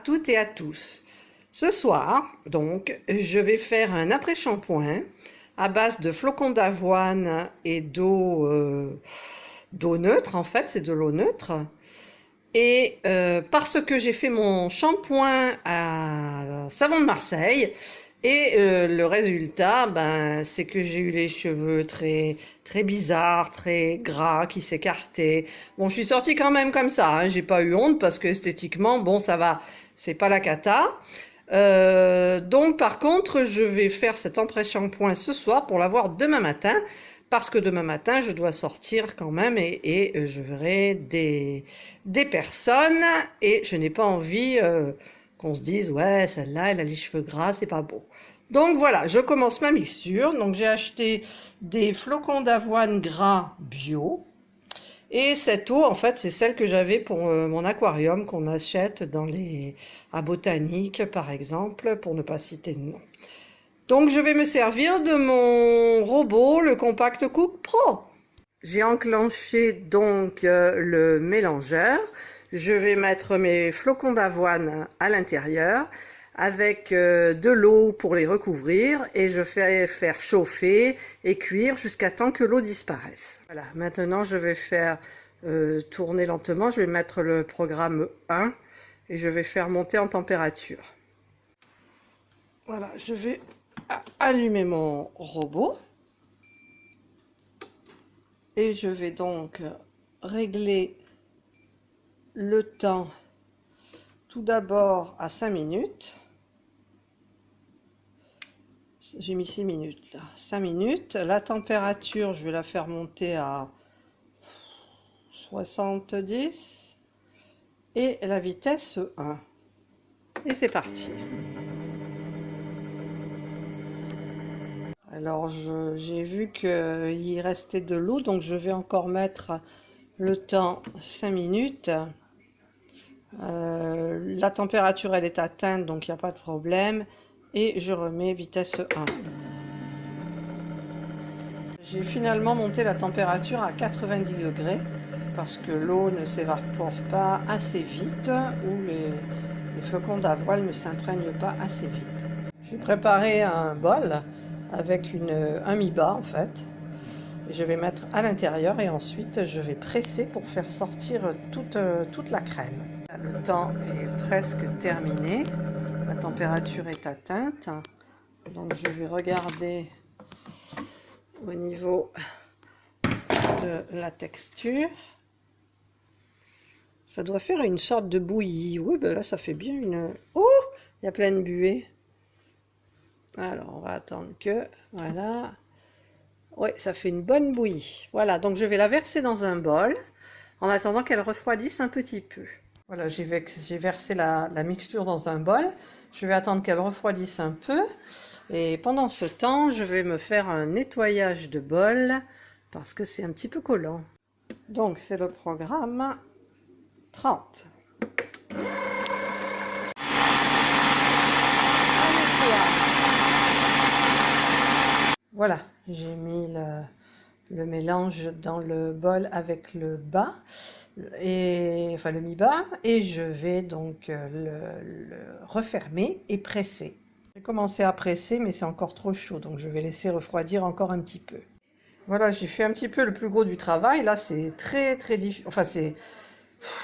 toutes et à tous. Ce soir, donc, je vais faire un après-shampoing à base de flocons d'avoine et d'eau neutre, en fait, c'est de l'eau neutre. Et parce que j'ai fait mon shampoing à savon de Marseille, et le résultat, ben, c'est que j'ai eu les cheveux très, très bizarres, très gras, qui s'écartaient. Bon, je suis sortie quand même comme ça, hein, j'ai pas eu honte parce que esthétiquement, bon, ça va, c'est pas la cata. Donc, par contre, je vais faire cet après-shampoing ce soir pour l'avoir demain matin, parce que demain matin, je dois sortir quand même et je verrai des personnes et je n'ai pas envie qu'on se dise ouais, celle-là elle a les cheveux gras, c'est pas beau. Donc voilà, je commence ma mixture. Donc j'ai acheté des flocons d'avoine gras bio et cette eau en fait c'est celle que j'avais pour mon aquarium qu'on achète à Botanique par exemple, pour ne pas citer de nom. Donc je vais me servir de mon robot, le Compact Cook Pro. J'ai enclenché donc le mélangeur. Je vais mettre mes flocons d'avoine à l'intérieur avec de l'eau pour les recouvrir et je vais faire chauffer et cuire jusqu'à temps que l'eau disparaisse. Voilà, maintenant je vais faire tourner lentement. Je vais mettre le programme 1 et je vais faire monter en température. Voilà, je vais allumer mon robot. Et je vais donc régler le temps tout d'abord à 5 minutes. J'ai mis 6 minutes là. 5 minutes. La température, je vais la faire monter à 70. Et la vitesse 1. Et c'est parti. Alors j'ai vu qu'il restait de l'eau, donc je vais encore mettre le temps 5 minutes. La température elle est atteinte, donc il n'y a pas de problème. Et je remets vitesse 1. J'ai finalement monté la température à 90 degrés parce que l'eau ne s'évapore pas assez vite ou les flocons d'avoine ne s'imprègnent pas assez vite. J'ai préparé un bol avec un mi-bas en fait. Et je vais mettre à l'intérieur et ensuite je vais presser pour faire sortir toute la crème. Le temps est presque terminé. La température est atteinte. Donc je vais regarder au niveau de la texture. Ça doit faire une sorte de bouillie. Oui, ben là ça fait bien une... Oh, il y a plein de buée. Alors, on va attendre que... Voilà. Oui, ça fait une bonne bouillie. Voilà, donc je vais la verser dans un bol en attendant qu'elle refroidisse un petit peu. Voilà, j'ai versé la mixture dans un bol. Je vais attendre qu'elle refroidisse un peu. Et pendant ce temps, je vais me faire un nettoyage de bol parce que c'est un petit peu collant. Donc, c'est le programme 30. Voilà, j'ai mis le mélange dans le bol avec le bas, enfin le mi-bas, et je vais donc le refermer et presser. J'ai commencé à presser, mais c'est encore trop chaud, donc je vais laisser refroidir encore un petit peu. Voilà, j'ai fait un petit peu le plus gros du travail. Là, c'est très très difficile. Enfin,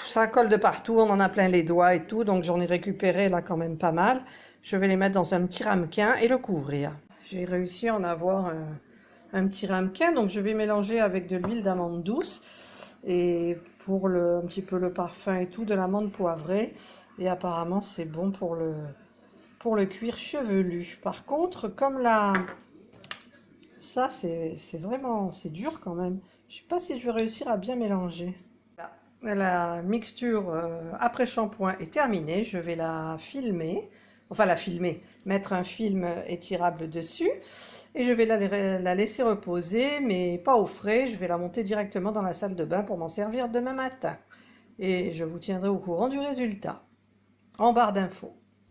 ça colle de partout, on en a plein les doigts et tout, donc j'en ai récupéré là quand même pas mal. Je vais les mettre dans un petit ramequin et le couvrir. J'ai réussi à en avoir un petit ramequin, donc je vais mélanger avec de l'huile d'amande douce et pour un petit peu le parfum et tout, de l'amande poivrée. Et apparemment c'est bon pour le cuir chevelu. Par contre, comme ça c'est vraiment, c'est dur quand même. Je sais pas si je vais réussir à bien mélanger. La mixture après shampoing est terminée. Je vais la filmer. Enfin mettre un film étirable dessus et je vais la laisser reposer, mais pas au frais. Je vais la monter directement dans la salle de bain pour m'en servir demain matin et je vous tiendrai au courant du résultat en barre d'infos.